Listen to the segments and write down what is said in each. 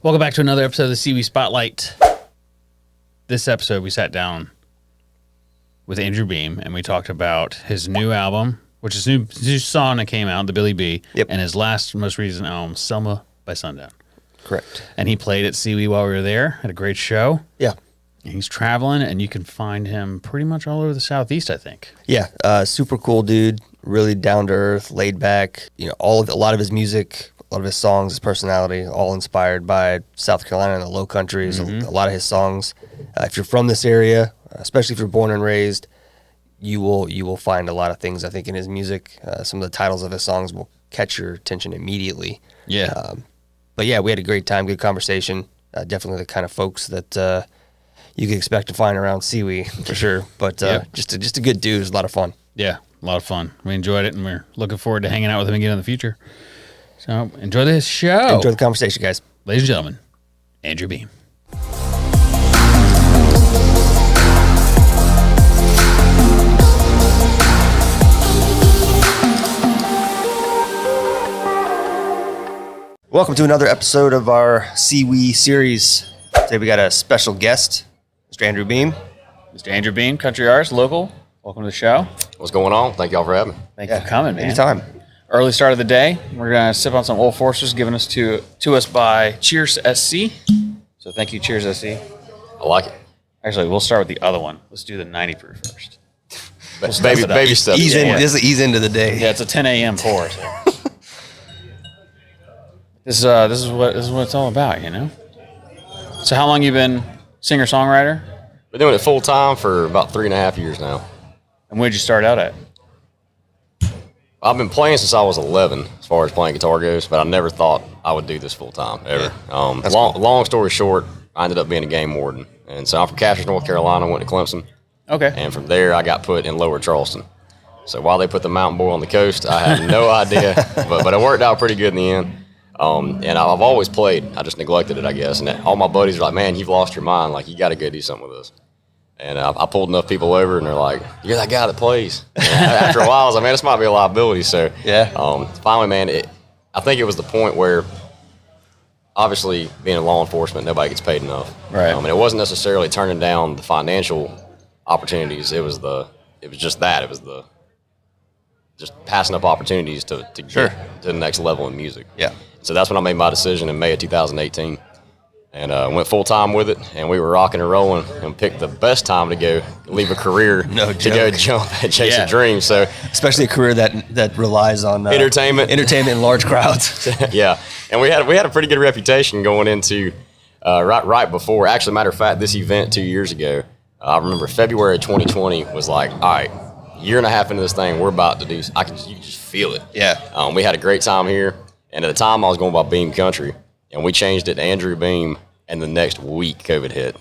Welcome back to another episode of the Sewe Spotlight. This episode, we sat down with Andrew Beam, and we talked about his new album, which is new song that came out, the Billy B, and his most recent album, Selma by Sundown. Correct. And he played at Sewe while we were there. Had a great show. Yeah. And he's traveling, and you can find him pretty much all over the Southeast, I think. Yeah. Super cool dude. Really down to earth, laid back. You know, a lot of his music, a lot of his songs, his personality, all inspired by South Carolina and the Lowcountry. Mm-hmm. A lot of his songs. If you're from this area, especially if you're born and raised, you will find a lot of things, I think, in his music. Some of the titles of his songs will catch your attention immediately. Yeah. But yeah, we had a great time, good conversation. Definitely the kind of folks that you could expect to find around Sewe for sure. But just a good dude. It was a lot of fun. Yeah, a lot of fun. We enjoyed it, and we're looking forward to hanging out with him again in the future. So enjoy this show. Enjoy the conversation, guys. Ladies and gentlemen, Andrew Beam. Welcome to another episode of our Sewe series. Today we got a special guest, Mr. Andrew Beam. Mr. Andrew Beam, country artist, local. Welcome to the show. What's going on? Thank y'all for having me. Thank you for coming, man. Anytime. Early start of the day. We're going to sip on some Old Foresters given us to us by Cheers SC. So thank you, Cheers SC. I like it. Actually, we'll start with the other one. Let's do the 90 proof first. Baby stuff. Ease into the day. Yeah, it's a 10 a.m. pour. So. This is what it's all about, you know? So how long you been singer-songwriter? Been doing it full time for about 3.5 years now. And where'd you start out at? I've been playing since I was 11, as far as playing guitar goes, but I never thought I would do this full time ever. Yeah. Long story short, I ended up being a game warden, and so I'm from Casters, North Carolina. Went to Clemson. Okay. And from there, I got put in Lower Charleston. So while they put the Mountain Boy on the coast, I had no idea, but it worked out pretty good in the end. And I've always played. I just neglected it, I guess. And all my buddies are like, "Man, you've lost your mind. Like, you got to go do something with this." And I pulled enough people over, and they're like, "You're that guy that plays." And after a while, I was like, "Man, this might be a liability." So finally, man, I think it was the point where, obviously, being in law enforcement, nobody gets paid enough. Right. And it wasn't necessarily turning down the financial opportunities. It was just that. It was just passing up opportunities to get to the next level in music. Yeah. So that's when I made my decision in May of 2018, and went full time with it. And we were rocking and rolling, and picked the best time to go leave a career to go jump and chase a dream. So especially a career that relies on entertainment in large crowds. Yeah, and we had a pretty good reputation going into right before. Actually, matter of fact, this event 2 years ago, I remember February 2020 was like, all right, year and a half into this thing, we're about to do. You can just feel it. Yeah. We had a great time here. And at the time, I was going by Beam Country, and we changed it to Andrew Beam, and the next week, COVID hit.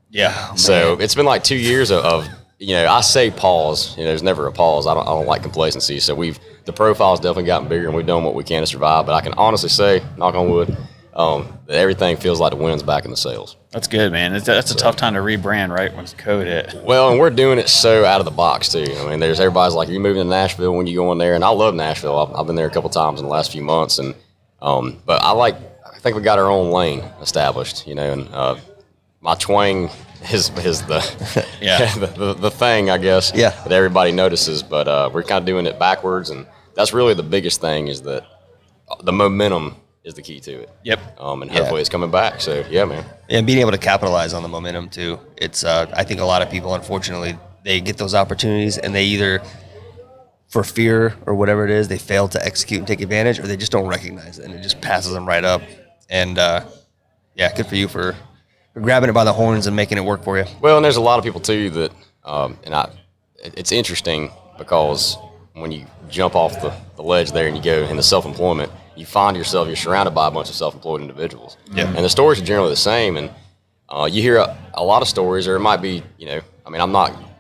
Yeah. So it's been like 2 years of I say pause. There's never a pause. I don't like complacency. So the profile's definitely gotten bigger, and we've done what we can to survive. But I can honestly say, knock on wood, that everything feels like the wind's back in the sails. That's good, man. That's a tough time to rebrand, right, when COVID hit. Well, and we're doing it so out of the box, too. I mean, everybody's like, are you moving to Nashville when you go in there? And I love Nashville. I've been there a couple times in the last few months. And but I think we got our own lane established, and my twang is the the thing, I guess, that everybody notices. But we're kind of doing it backwards. And that's really the biggest thing, is that the momentum is the key to it. Yep. And hopefully it's coming back. So, yeah, man. And being able to capitalize on the momentum, too. It's, I think a lot of people, unfortunately, they get those opportunities, and they either, for fear or whatever it is, they fail to execute and take advantage, or they just don't recognize it, and it just passes them right up. And, good for you for grabbing it by the horns and making it work for you. Well, and there's a lot of people, too, that, it's interesting because when you jump off the ledge there and you go into self-employment, you find yourself, you're surrounded by a bunch of self-employed individuals. Yeah. And the stories are generally the same. And you hear a lot of stories, or it might be,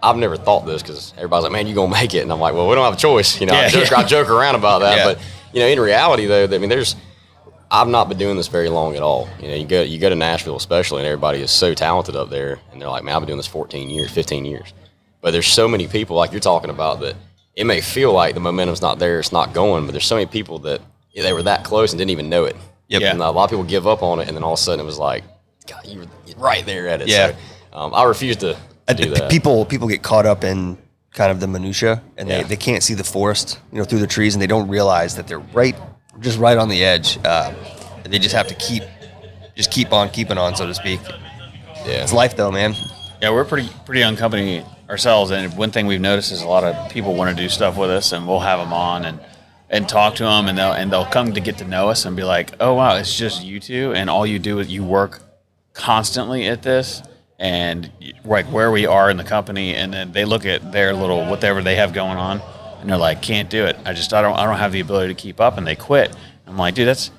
I've never thought this, because everybody's like, man, you're going to make it. And I'm like, well, we don't have a choice. I joke around about that. Yeah. But, in reality, though, I've not been doing this very long at all. You go to Nashville especially, and everybody is so talented up there. And they're like, man, I've been doing this 14 years, 15 years. But there's so many people, like you're talking about, that it may feel like the momentum's not there, it's not going, but there's so many people that they were that close and didn't even know it. Yep. And a lot of people give up on it, and then all of a sudden it was like, God, you're right there at it. Yeah. So, I refuse to do that. People get caught up in kind of the minutia, and they can't see the forest, through the trees, and they don't realize that they're just right on the edge. They just have to keep on keeping on, so to speak. Yeah. It's life, though, man. Yeah, we're pretty young company ourselves, and one thing we've noticed is a lot of people want to do stuff with us, and we'll have them on and talk to them, and they'll come to get to know us and be like, oh wow, it's just you two, and all you do is you work constantly at this, and like where we are in the company, and then they look at their little whatever they have going on, and they're like, can't do it. I don't have the ability to keep up, and they quit. I'm like, dude, that's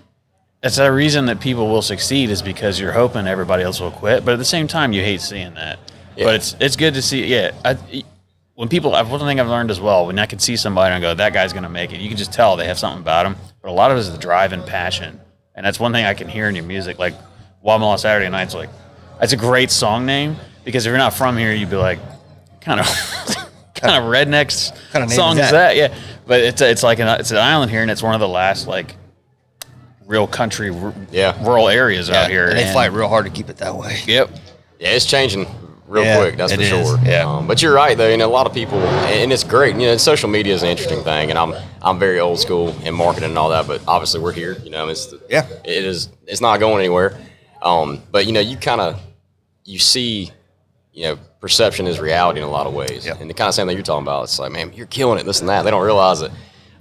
the reason that people will succeed is because you're hoping everybody else will quit, but at the same time, you hate seeing that. Yeah. But it's good to see. Yeah, one thing I've learned as well, when I can see somebody and go, that guy's going to make it, you can just tell they have something about them. But a lot of it is the drive and passion, and that's one thing I can hear in your music. Like Wamala Saturday Nights, like that's a great song name because if you're not from here, you'd be like, kind of redneck kind of song is that? Yeah, but it's an island here, and it's one of the last like real country rural areas out here, and they fight real hard to keep it that way. Yep. Yeah, it's changing real quick, that's for sure. Yeah. But you're right, though. A lot of people, and it's great. Social media is an interesting thing, and I'm very old school in marketing and all that. But obviously, we're here. It's not going anywhere. But you see, perception is reality in a lot of ways, and the kind of same thing you're talking about. It's like, man, you're killing it, this and that. They don't realize it.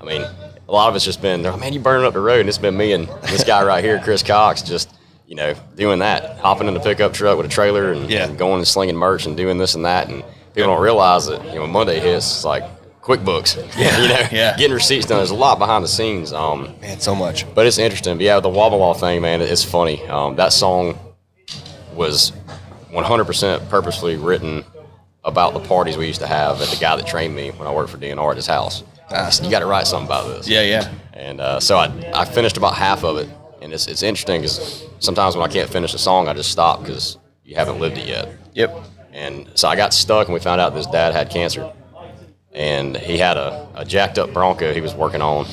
I mean, a lot of it's just been, man, you burning up the road, and it's been me and this guy right here, Chris Cox, just. Doing that, hopping in the pickup truck with a trailer and going and slinging merch and doing this and that. And people don't realize that, when Monday hits, it's like QuickBooks, getting receipts done. There's a lot behind the scenes. Man, so much. But it's interesting. But yeah, the Wabalaw thing, man, it's funny. That song was 100% purposely written about the parties we used to have at the guy that trained me when I worked for DNR at his house. You got to write something about this. Yeah. And so I finished about half of it. And it's interesting because sometimes when I can't finish a song, I just stop because you haven't lived it yet. Yep. And so I got stuck, and we found out that his dad had cancer. And he had a jacked up Bronco he was working on.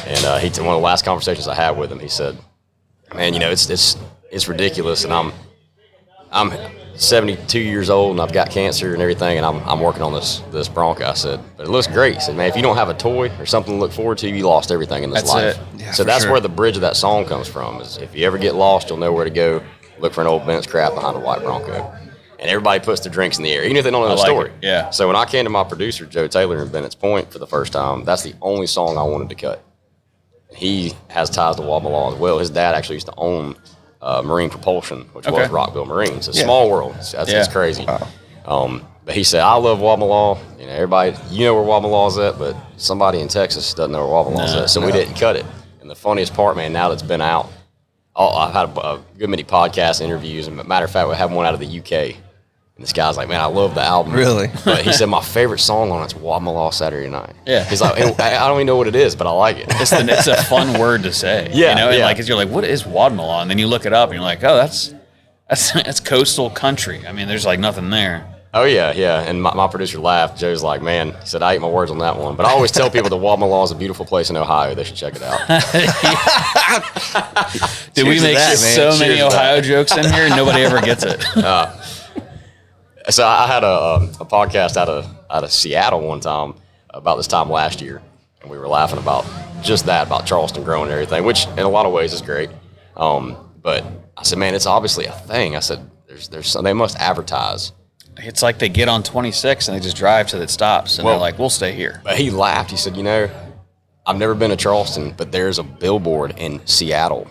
And one of the last conversations I had with him, he said, man, it's ridiculous. And I'm 72 years old, and I've got cancer and everything, and I'm working on this Bronco. I said, but it looks great. He said, man, if you don't have a toy or something to look forward to, you lost everything in this life. Yeah, so that's where the bridge of that song comes from, is if you ever get lost, you'll know where to go. Look for an old Benz crap behind a white Bronco. And everybody puts their drinks in the air, even if they don't know the story. Yeah. So when I came to my producer, Joe Taylor, in Bennett's Point for the first time, that's the only song I wanted to cut. He has ties to Wabalaw as well. His dad actually used to own Marine Propulsion, which was Rockville Marines. It's a small world. It's crazy. Wow. But he said, I love Wabalaw. Everybody, where Wabalaw's at, but somebody in Texas doesn't know where Wabalaw's at. So we didn't cut it. And the funniest part, man, now that it's been out, I've had a good many podcast interviews. And matter of fact, we have one out of the UK. And this guy's like, man, I love the album. Really? But he said, my favorite song on it's Wamala Saturday Night. Yeah. He's like, I don't even know what it is, but I like it. It's a fun word to say. Yeah. And you're like, what is Wadmalaw? And then you look it up and you're like, oh, that's coastal country. I mean, there's like nothing there. Oh, yeah. And my producer laughed. Joe's like, man, he said, I ate my words on that one. But I always tell people that Wamalaw is a beautiful place in Ohio. They should check it out. Dude, we make so many Ohio jokes in here and nobody ever gets it. So I had a podcast out of Seattle one time about this time last year, and we were laughing about just that, about Charleston growing and everything, which in a lot of ways is great. But I said, man, it's obviously a thing. I said, they must advertise. It's like they get on 26 and they just drive till it stops, and they're like, we'll stay here. But he laughed. He said, I've never been to Charleston, but there's a billboard in Seattle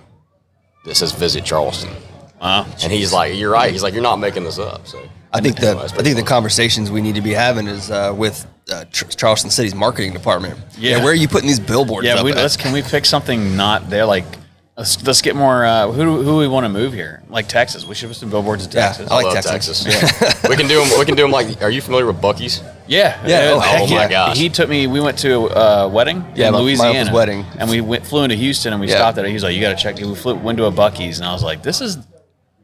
that says Visit Charleston. Wow. And he's like, you're right. He's like, you're not making this up. So I think the conversations we need to be having is with Charleston City's marketing department. Yeah, where are you putting these billboards? Yeah, up can we pick something not there? Like, let's get more. Who do we want to move here? Like Texas. We should put some billboards in Texas. I like Texas. Yeah. we can do them. Like, are you familiar with Buc-ee's? Yeah. Oh my gosh. He took me. We went to a wedding in Louisiana. My uncle's wedding. And we flew into Houston and we stopped there. He's like, you got to check. We went to a Buc-ee's and I was like, this is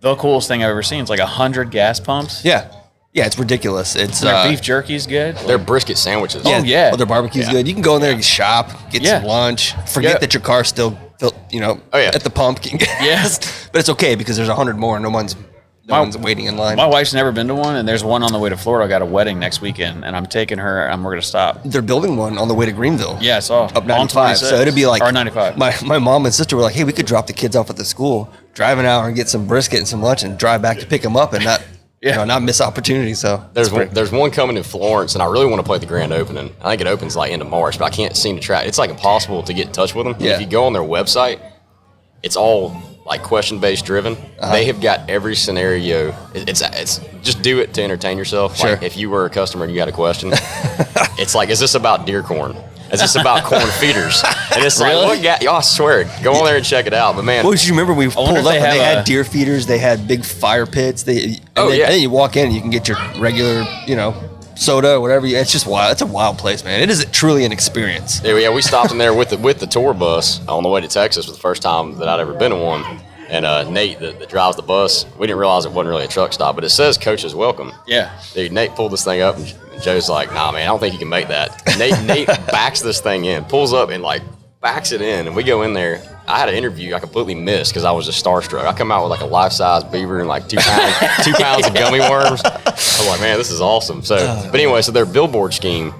the coolest thing I've ever seen. It's like 100 gas pumps. Yeah, Yeah, it's ridiculous. It's Their beef jerky's good. Their brisket sandwiches. Oh, yeah. their barbecue's good. You can go in there and shop, get Yeah. some lunch. Forget Yeah. that your car's still built, at the pump. Yes. But it's okay because there's 100 more. No one's waiting in line. My wife's never been to one, and there's one on the way to Florida. I got a wedding next weekend, and I'm taking her, and we're going to stop. They're building one on the way to Greenville. Yeah, I saw. Up 95. So it'd be like or 95. My mom and sister were like, hey, we could drop the kids off at the school, drive an hour and get some brisket and some lunch and drive back to pick them up and not not miss opportunity. So There's one coming in Florence, and I really want to play the grand opening. I think it opens like end of March, but I can't seem to track. It's like impossible to get in touch with them. Yeah. If you go on their website, it's all like question-based driven. They have got every scenario. It's just do it to entertain yourself. Sure. Like if you were a customer and you got a question, it's like, is this about deer corn? Is this about corn feeders? And it's like, what I swear, go on there and check it out. But man, well, you remember we pulled wonder up if and they they have had deer feeders, they had big fire pits. And then you walk in and you can get your regular, soda or whatever. It's just wild. It's a wild place, man. It is truly an experience. Yeah, we stopped in there with the tour bus on the way to Texas for the first time that I'd ever been in one. And Nate, that drives the bus, we didn't realize it wasn't really a truck stop, but it says Coach's Welcome. Yeah. Dude, Nate pulled this thing up, and Joe's like, nah, man, I don't think you can make that. Nate backs this thing in, pulls up, and like backs it in, and we go in there. I had an interview I completely missed because I was just starstruck. I come out with like a life-size beaver and like 2 pounds of gummy worms. I was like, man, this is awesome. So, but anyway, so their billboard scheme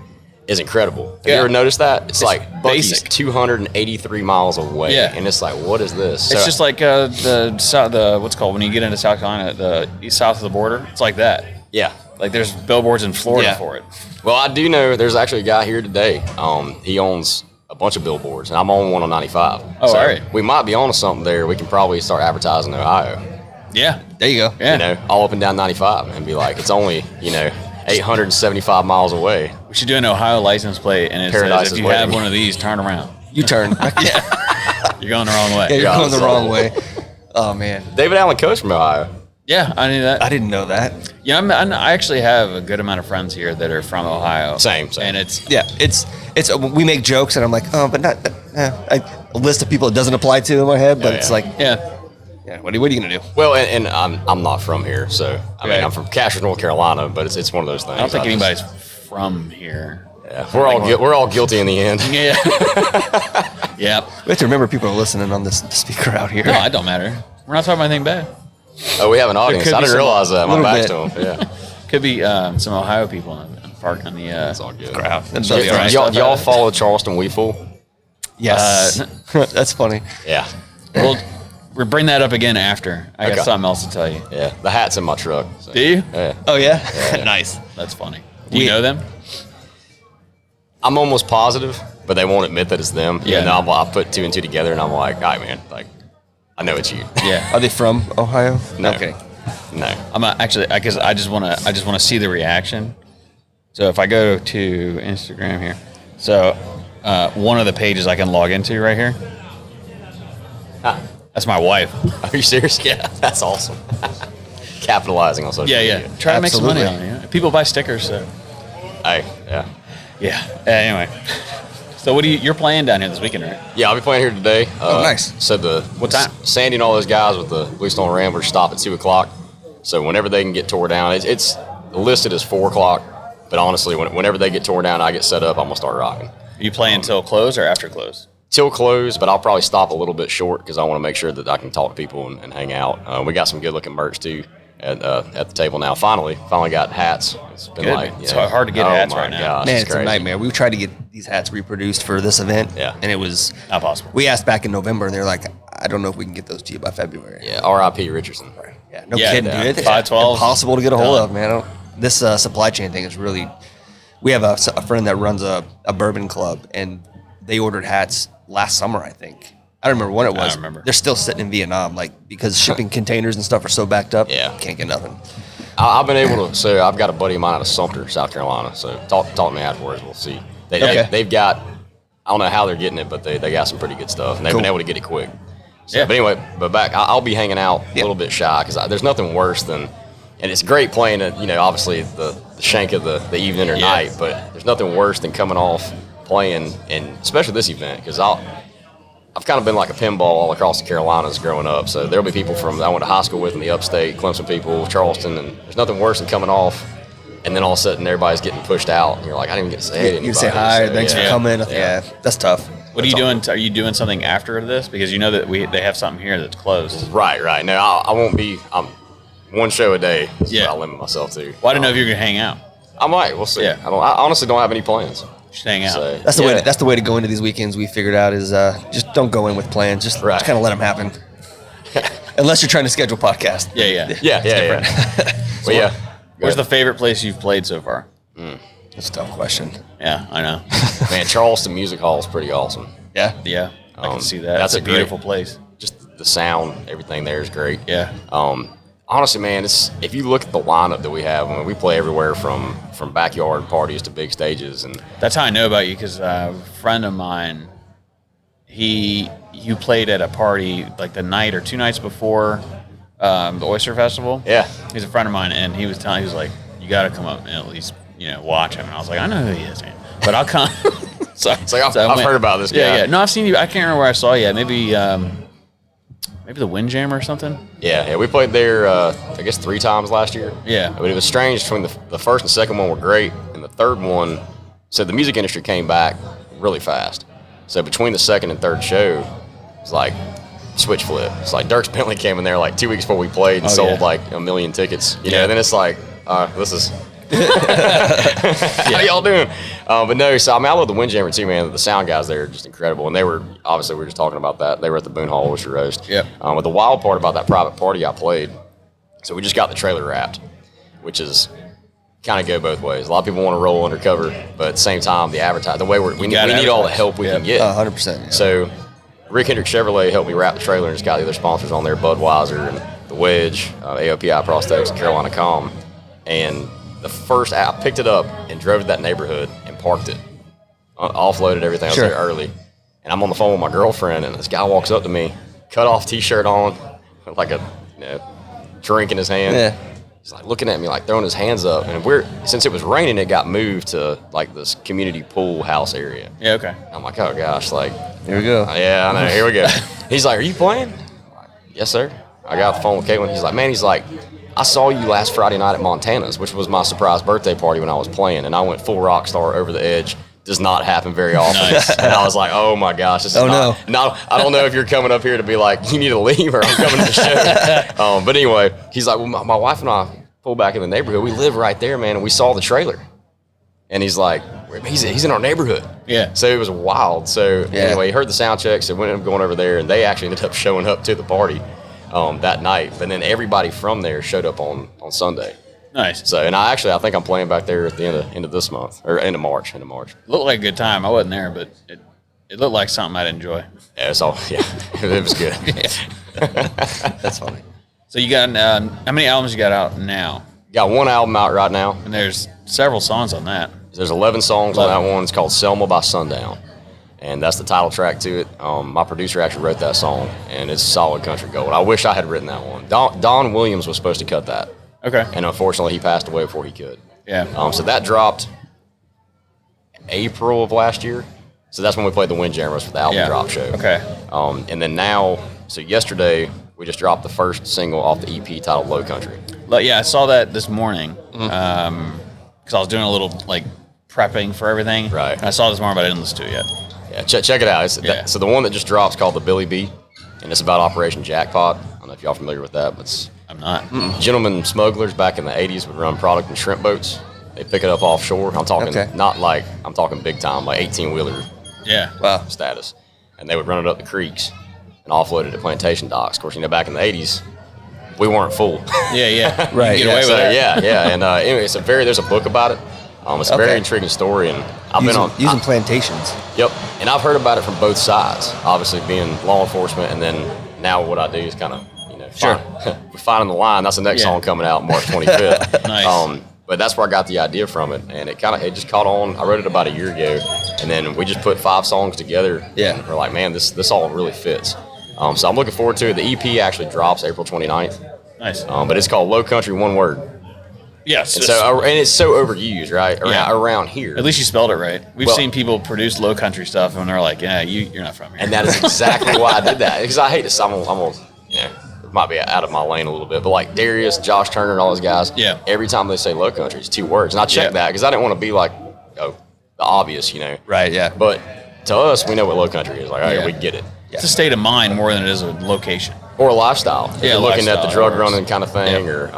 is incredible. Have you ever noticed that? It's like Bucky's basic. 283 miles away. Yeah. And it's like, what is this? It's just like the what's called when you get into South Carolina, the south of the border. It's like that. Yeah. Like there's billboards in Florida for it. Well, I do know there's actually a guy here today. He owns a bunch of billboards, and I'm on one on 95. Oh, all right. We might be on to something there. We can probably start advertising in Ohio. Yeah. There you go. Yeah. All up and down 95 and be like, it's only, 875 miles away. We should do an Ohio license plate, and it Paradise says, is if you have waiting. one of these, turn around. You turn. You're going the wrong way. Yeah, you're going the so- wrong way. Oh, man. David Allen Coach from Ohio. Yeah, I knew that. I didn't know that. Yeah, I actually have a good amount of friends here that are from Ohio. Same. And it's It's we make jokes and I'm like, oh, but not a list of people it doesn't apply to in my head, but it's like, yeah. what are you gonna do? Well, and I'm not from here, so I mean, I'm from Castro, North Carolina, but it's one of those things. I don't think anybody's from here. Yeah, we're all guilty in the end. Yeah. Yep. We have to remember people are listening on this speaker out here. No, it don't matter. We're not talking about anything bad. Oh, we have an audience. could I be didn't some- realize that. My little back's bit. to them. Yeah, Could be some Ohio people on the it's all good. Crowd. That's Yeah, all right. Y'all follow Charleston Weeful? Yes. That's funny. Yeah, We'll bring that up again after. I got Okay. something else to tell you. yeah. The hat's in my truck. So. Do you? Yeah. Oh yeah. Nice. That's funny. Do you know them? I'm almost positive, but they won't admit that it's them. Yeah. Yeah. I'll put 2 and 2 together, and I'm like, all right, man. Like, I know it's you. Yeah. Are they from Ohio? No. Okay. No. I'm actually because I just want to see the reaction. So if I go to Instagram here, so one of the pages I can log into right here. That's my wife. Are you serious? Yeah. That's awesome. Capitalizing on social Yeah. media. Try to make some money Absolutely. on it. People buy stickers, so Hey, yeah. yeah. Anyway, so you're playing down here this weekend, right? Yeah, I'll be playing here today. Oh, nice. So What time? Sandy and all those guys with the Bluestone Ramblers stop at 2:00. So whenever they can get tore down, it's listed as 4:00. But honestly, whenever they get tore down, I get set up. I'm gonna start rocking. Are you playing till close or after close? Till close, but I'll probably stop a little bit short because I want to make sure that I can talk to people and hang out. We got some good looking merch too at the table now. Finally got hats. It's been Good. like It's hard to get hats right now. Gosh, Man, it's crazy. a nightmare. We tried to get these hats reproduced for this event. Yeah. And it was Not possible. we asked back in November and they're like, I don't know if we can get those to you by February. Yeah, R.I.P. Richardson. Yeah, no Yeah, kidding, yeah. dude. It's 512. impossible to get a hold Done. of, man. This supply chain thing is really. We have a friend that runs a bourbon club, and they ordered hats last summer, I think. I don't remember when it was. I don't remember. They're still sitting in Vietnam, like because shipping containers and stuff are so backed up. Yeah. Can't get nothing. I've been able to. So I've got a buddy of mine out of Sumter, South Carolina. So talk to me afterwards. We'll see. They've got. I don't know how they're getting it, but they got some pretty good stuff, and they've Cool. been able to get it quick. So, Yeah. But anyway, back. I'll be hanging out a little bit shy because there's nothing worse than. And it's great playing at, obviously the shank of the evening or night, but there's nothing worse than coming off playing, and especially this event, because I've kind of been like a pinball all across the Carolinas growing up. So there'll be people from I went to high school with in the upstate, Clemson people, Charleston, and there's nothing worse than coming off and then all of a sudden everybody's getting pushed out, and you're like, I didn't even get to say anything. You say hi, so, thanks for coming. Yeah, that's tough. What are you doing? Are you doing something after this? Because you know that they have something here that's closed. Right. No, I won't be. I'm one show a day. Is Yeah. what I limit myself to. Well, I didn't know if you were gonna hang out. I might. We'll see. Yeah. I honestly don't have any plans. Just hang out. So, That's the way. That's the way to go into these weekends. We figured out is just don't go in with plans. Just kind of let them happen. Unless you're trying to schedule podcast. Yeah. Well, yeah. Where's the favorite place you've played so far? That's a tough question. Yeah, I know. Man, Charleston Music Hall is pretty awesome. Yeah, I can see that. That's That's a a beautiful great- place. Just the sound, everything there is great. Yeah. Honestly, man, if you look at the lineup that we have, I mean, we play everywhere from backyard parties to big stages, and That's how I know about you, because a friend of mine, you played at a party like the night or 2 nights before the Oyster Festival. yeah, He's a friend of mine, and he was like, you got to come up and at least watch him. And I was like, I know who he is, man, but I'll come. so it's like I've I heard about this guy. Yeah. No, I've seen you. I can't remember where I saw you. Maybe the Windjammer or something. Yeah, we played there, I guess 3 times last year. Yeah. But it was strange. Between the first and second one were great, and the third one, so the music industry came back really fast. So between the second and third show, it's like switch flip. It's like Dierks Bentley came in there like 2 weeks before we played and sold like 1 million tickets. You know, and then it's like, this is. How y'all doing? But no, so I mean, I love the Windjammer too, man. The sound guys there are just incredible, and they were obviously we were just talking about that. They were at the Boone Hall Oyster Roast. Yep. But the wild part about that private party I played, so we just got the trailer wrapped, which is kind of go both ways. A lot of people want to roll undercover, but at the same time, the way we need all the help we can get. 100%. Yeah. So Rick Hendrick Chevrolet helped me wrap the trailer, and it's got the other sponsors on there: Budweiser and the Wedge, AOPI Prosthetics, and Carolina Com. And the first I picked it up and drove to that neighborhood and parked it, offloaded everything. I was there early, and I'm on the phone with my girlfriend, and this guy walks up to me, cut off T-shirt on, with like a drink in his hand. Yeah. He's like looking at me, like throwing his hands up, and since it was raining, it got moved to like this community pool house area. Yeah. Okay. I'm like, oh gosh, like Here we go. yeah, I know. Here we go. He's like, are you playing? I'm like, yes, sir. I got off the phone with Caitlin. He's like, man, I saw you last Friday night at Montana's, which was my surprise birthday party when I was playing, and I went full rock star over the edge. Does not happen very often. Nice. And I was like, oh my gosh, this is no, I don't know if you're coming up here to be like, you need to leave or I'm coming to the show. But anyway, he's like, well, my wife and I pulled back in the neighborhood. We live right there, man, and we saw the trailer. And he's like, he's in our neighborhood. Yeah. So it was wild. So anyway, he heard the sound check, so we ended up going over there, and they actually ended up showing up to the party that night. But then everybody from there showed up on Sunday. Nice. So, and I think I'm playing back there at the end of this month, or end of March. Looked like a good time. I wasn't there, but it looked like something I'd enjoy. Yeah, it was good. That's funny. So you got how many albums you got out now? Got one album out right now. And there's several songs on that. There's 11 songs on that one. It's called Selma by Sundown. And that's the title track to it. My producer actually wrote that song, and it's solid country gold. I wish I had written that one. Don Williams was supposed to cut that. Okay. And unfortunately, he passed away before he could. Yeah. So that dropped April of last year. So that's when we played the Windjammers for the album drop show. Okay. And then now, so yesterday, we just dropped the first single off the EP titled Lowcountry. Yeah, I saw that this morning because I was doing a little like prepping for everything. Right. And I saw it this morning, but I didn't listen to it yet. Yeah, check it out. So the one that just dropped is called the Billy B, and it's about Operation Jackpot. I don't know if y'all familiar with that, but I'm not. Gentlemen smugglers back in the 80s would run product in shrimp boats. They pick it up offshore. I'm talking I'm talking big time, like 18-wheeler Yeah. status. And they would run it up the creeks and offload it at plantation docks. Of course, back in the 80s, we weren't full. Yeah. Right. You get away with it. Yeah. And anyway, there's a book about it. It's a very intriguing story, and I've been using plantations. Yep, and I've heard about it from both sides. Obviously, being law enforcement, and then now what I do is kind of finding the line. That's the next song coming out March 25th. Nice. But that's where I got the idea from it, and it just caught on. I wrote it about a year ago, and then we just put 5 songs together. Yeah, and we're like, man, this all really fits. So I'm looking forward to it. The EP actually drops April 29th. Nice. But it's called Lowcountry, one word. Yes. And it's so overused, right? Around here. At least you spelled it right. We've seen people produce low country stuff, and they're like, "Yeah, you're not from here." And that is exactly why I did that, because I hate to. I'm might be out of my lane a little bit, but like Darius, Josh Turner, and all those guys. Yeah. Every time they say Lowcountry, it's 2 words, and I checked that because I didn't want to be like, the obvious, Right. Yeah. But to us, we know what Lowcountry is. Like, all right, we get it. It's a state of mind more than it is a location. Or a lifestyle. If you're looking at the drug works. running kind of thing, or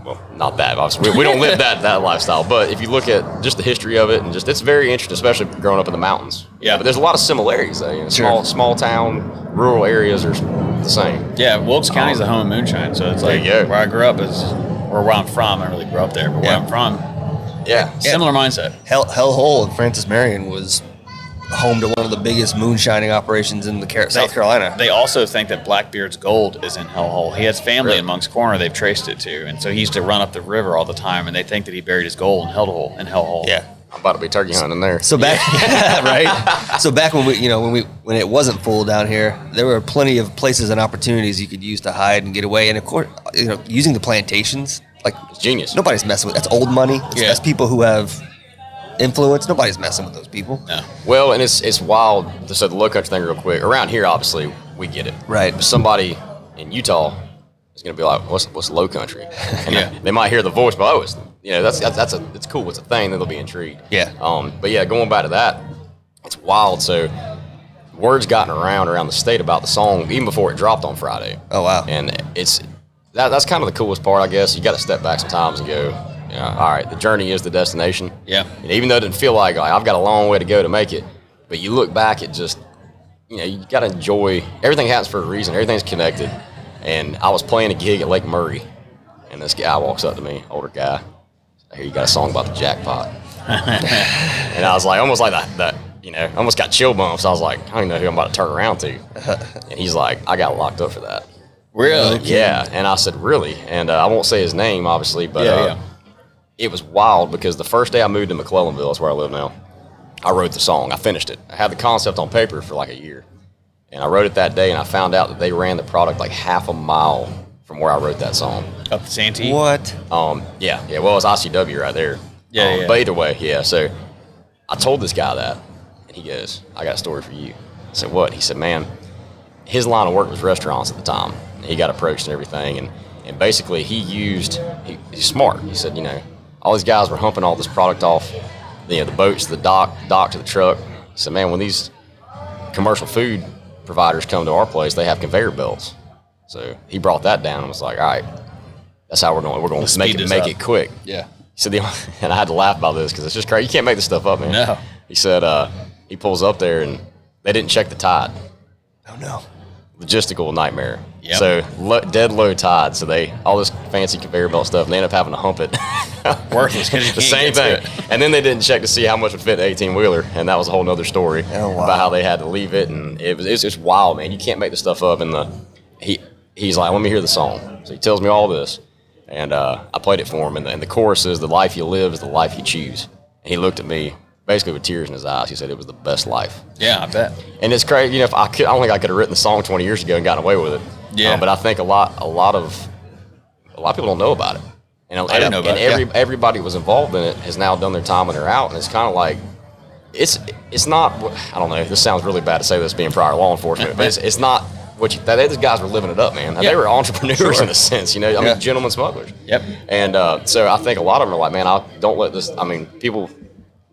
well, not that. Obviously, we don't live that lifestyle. But if you look at just the history of it, and just it's very interesting, especially growing up in the mountains. Yeah. But there's a lot of similarities though. Small town, rural areas are the same. Yeah, Wilkes County is the home of moonshine, so it's like There you go. where I grew up is, or where I'm from. I don't really grew up there, but where I'm from, similar mindset. Hell Hole in Francis Marion was home to one of the biggest moonshining operations in South Carolina. They also think that Blackbeard's gold is in Hell Hole. He has family in Monk's Corner they've traced it to, and so he used to run up the river all the time, and they think that he buried his gold in Hell Hole. Yeah. I'm about to be turkey hunting there. So back, right? So back when when it wasn't full down here, there were plenty of places and opportunities you could use to hide and get away. And of course, using the plantations, like It's genius. nobody's messing with. That's old money. That's people who have influence. Nobody's messing with those people. No. Well, and it's wild. So the Lowcountry thing real quick. Around here, obviously, we get it. Right. But somebody in Utah is going to be like, what's Lowcountry? And they might hear the voice, but it's cool. It's a thing. Then they'll be intrigued. Yeah. But yeah, going back to that, it's wild. So word's gotten around the state about the song even before it dropped on Friday. Oh wow. And that's kind of the coolest part, I guess. You got to step back sometimes and go, all right, the journey is the destination. Yeah. And even though it didn't feel like I've got a long way to go to make it, but you look back at just, you got to enjoy. Everything happens for a reason. Everything's connected. And I was playing a gig at Lake Murray, and this guy walks up to me, older guy. I hear you got a song about the jackpot. And I was like, almost like that, almost got chill bumps. I was like, I don't even know who I'm about to turn around to. And he's like, I got locked up for that. Really? Yeah. And I said, really? And I won't say his name, obviously, but it was wild because the first day I moved to McClellanville, that's where I live now, I wrote the song. I finished it. I had the concept on paper for like a year. And I wrote it that day, and I found out that they ran the product like half a mile from where I wrote that song. Up the Santee? What? Yeah. Well, it's ICW right there. Yeah. But either way, yeah. So I told this guy that, and he goes, I got a story for you. I said, what? He said, man, his line of work was restaurants at the time. He got approached and everything, and basically he's smart. He said, all these guys were humping all this product off, the boats to the dock to the truck. He said, man, when these commercial food providers come to our place, they have conveyor belts. So he brought that down and was like, all right, that's how we're going to make it quick. Yeah. He said, and I had to laugh about this because it's just crazy. You can't make this stuff up, man. No. He said he pulls up there and they didn't check the tide. Oh no. Logistical nightmare. Yep. So dead low tide. So all this fancy conveyor belt stuff, and they end up having to hump it. Worthless because you The can't same get thing. to it. And then they didn't check to see how much would fit an 18-wheeler, and that was a whole nother story about how they had to leave it. And it's just wild, man. You can't make this stuff up. And he's like, let me hear the song. So he tells me all this, and I played it for him. And the chorus is, the life you live is the life you choose. And he looked at me basically with tears in his eyes. He said it was the best life. Yeah, I bet. And it's crazy. If I don't think I could have written the song 20 years ago and gotten away with it. Yeah. But I think a lot of people don't know about it. And I didn't know about it. Everybody who was involved in it has now done their time and they're out. And it's kind of like, it's not. I don't know. This sounds really bad to say this being prior law enforcement, but it's not what you. These guys were living it up, man. They were entrepreneurs in a sense. I mean, gentlemen smugglers. Yep. And so I think a lot of them are like, man, don't let this. I mean, people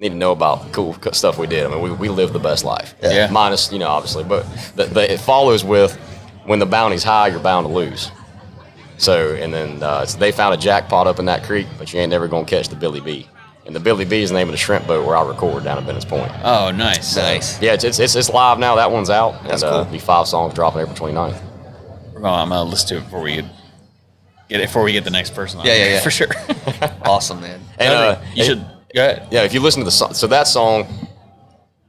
need to know about the cool stuff we did. I mean, we live the best life. Yeah. Minus, obviously, but it follows with, when the bounty's high, you're bound to lose. So, and then so they found a jackpot up in that creek, but you ain't never gonna catch the Billy B. And the Billy B is the name of the shrimp boat where I record down at Bennetts Point. Oh, nice. Nice. Yeah, it's live now. That one's out. That's and, cool. Be 5 songs dropping April 29th. I'm gonna listen to it before we get the next person on. Yeah. For sure. Awesome, man. And You should go ahead. Yeah, if you listen to the song, so that song,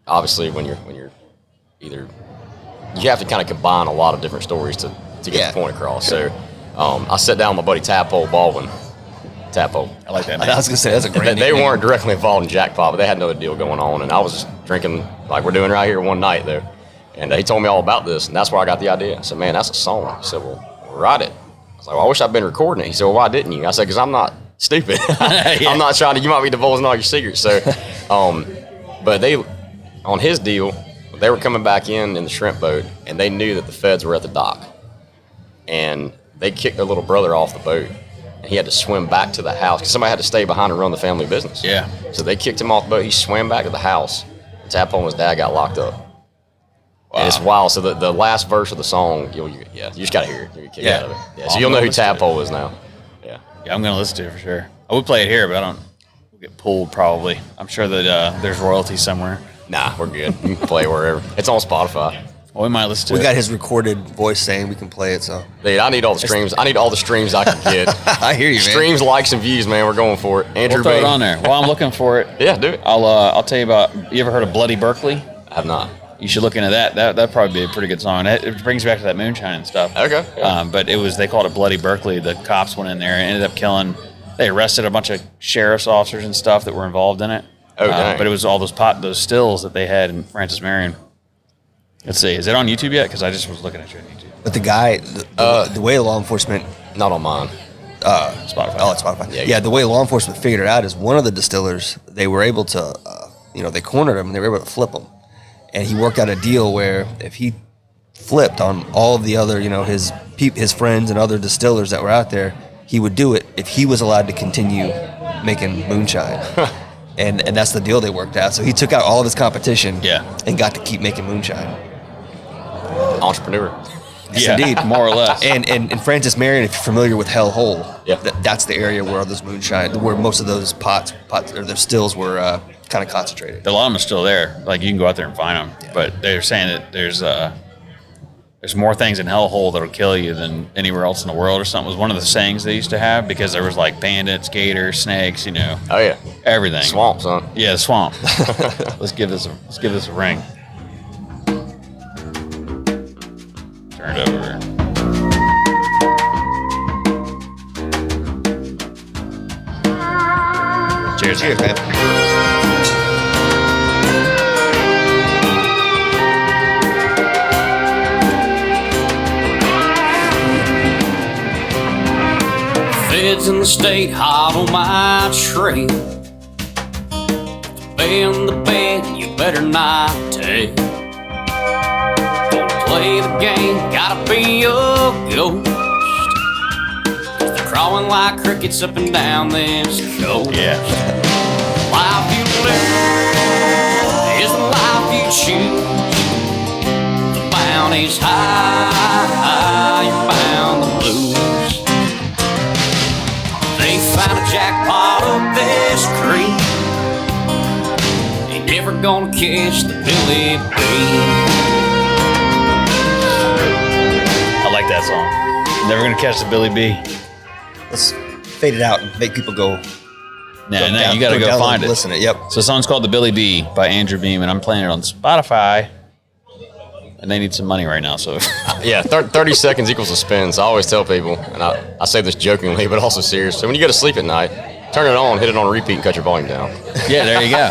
obviously when you're either, you have to kind of combine a lot of different stories to get the point across. So I sat down with my buddy Tadpole Baldwin. Tadpole. I like that I name. was gonna say that's a great. They name. weren't directly involved in jackpot, but they had another deal going on, and I was just drinking like we're doing right here one night there. And he told me all about this, and that's where I got the idea. I said, man, that's a song. He said, well, write it. I was like, well, I wish I'd been recording it. He said, well, why didn't you? I said, because I'm not stupid. I'm not trying to, you might be divulging all your secrets. So, but on his deal, they were coming back in the shrimp boat, and they knew that the feds were at the dock. and they kicked their little brother off the boat. And he had to swim back to the house because somebody had to stay behind and run the family business. Yeah. So they kicked him off the boat. He swam back to the house. Tadpole and his dad got locked up. Wow. And it's wild. So the last verse of the song, you just got to hear it. You'll get kicked out of it. Yeah, so you'll know who Tadpole is now. Yeah. Yeah, I'm going to listen to it for sure. I would play it here, but we'll get pulled probably. I'm sure that there's royalties somewhere. Nah, we're good. You can play it wherever. It's on Spotify. Well, we might listen to it. We got his recorded voice saying we can play it, so. Dude, I need all the streams. I need all the streams I can get. I hear you, man. Streams, likes, and views, man. We're going for it. Andrew We'll throw Bain. it on there. While I'm looking for it, Yeah, do it. I'll tell you about. You ever heard of Bloody Berkeley? I have not. You should look into that. That'd probably be a pretty good song. It brings you back to that moonshine and stuff. Okay. Yeah. But they called it Bloody Berkeley. The cops went in there and ended up killing. They arrested a bunch of sheriff's officers and stuff that were involved in it. Oh, dang. But it was all those stills that they had in Francis Marion. Let's see. Is it on YouTube yet? Because I just was looking at you on YouTube. But the guy, the way law enforcement. Not on mine. Spotify. Oh, it's Spotify. Yeah, The way law enforcement figured it out is one of the distillers, they were able to, they cornered him and they were able to flip him. And he worked out a deal where if he flipped on all of the other, his friends and other distillers that were out there, he would do it if he was allowed to continue making moonshine. and that's the deal they worked out. So he took out all of his competition and got to keep making moonshine. Entrepreneur. Yes, Yeah, indeed. more or less. And Francis Marion, if you're familiar with Hell Hole, Yeah. that's the area where all those moonshine, where most of those pots or those stills were kind of concentrated. A lot of them are still there. Like you can go out there and find them. Yeah. But they're saying that there's more things in Hellhole that'll kill you than anywhere else in the world or something. Was one of the sayings they used to have because there was like bandits, gators, snakes, Oh yeah. everything. Swamp, son. Yeah, the swamp. Let's give this a ring. Turn it over. Cheers. Cheers, man. Feds in the state hot on my trail. Bend the bed, you better not take. Gonna play the game, gotta be a ghost. 'Cause they're crawling like crickets up and down this coast. Yeah. Life you live is the life you choose. The bounty's high, you're bound to lose. They found a jackpot up this creek. Ain't never gonna catch the Billy B. I like that song. Never gonna catch the Billy B. Let's fade it out and make people go. Nah, you gotta go download find and it. Listen to it. Yep. So the song's called The Billy B by Andrew Beam, and I'm playing it on Spotify. And they need some money right now, so. Yeah, 30 seconds equals a spin. So I always tell people, and I say this jokingly, but also serious. So when you go to sleep at night, turn it on, hit it on repeat, and cut your volume down. Yeah, there you go.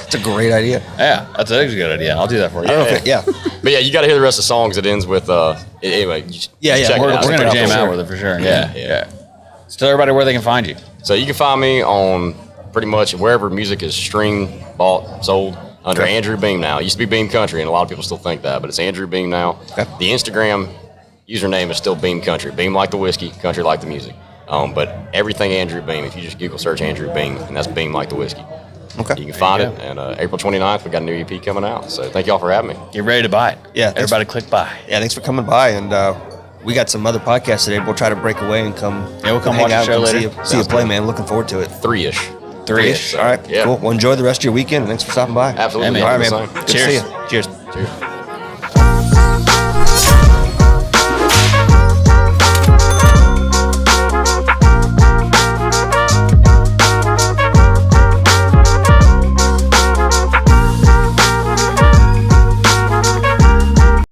It's a great idea. Yeah, that's a good idea. I'll do that for you. I don't know if Yeah. But yeah, you got to hear the rest of the song because it ends with, anyway. Yeah, check it We're out. going to Check it jam for out sure. with it for sure. Yeah. Yeah. So tell everybody where they can find you. So you can find me on pretty much wherever music is streamed, bought, sold, under Andrew Beam now. It used to be Beam Country, and a lot of people still think that, but it's Andrew Beam now. Okay. The Instagram username is still Beam Country. Beam like the whiskey, country like the music. But everything Andrew Beam, if you just Google search Andrew Beam, and that's Beam like the whiskey. Okay. You can find it. And April 29th, we got a new EP coming out. So thank y'all for having me. Get ready to buy it. Yeah, thanks. Everybody click buy. Yeah, thanks for coming by. And we got some other podcasts today. We'll try to break away and come. Yeah, we'll come hang watch the out show and later. See you play, man. Looking forward to it. 3-ish. 3-ish. All right. Yeah. Cool. Well, enjoy the rest of your weekend. Thanks for stopping by. Absolutely. Hey, man. All right, Y'all man. do the Good to Cheers. see you. Cheers. same. Cheers.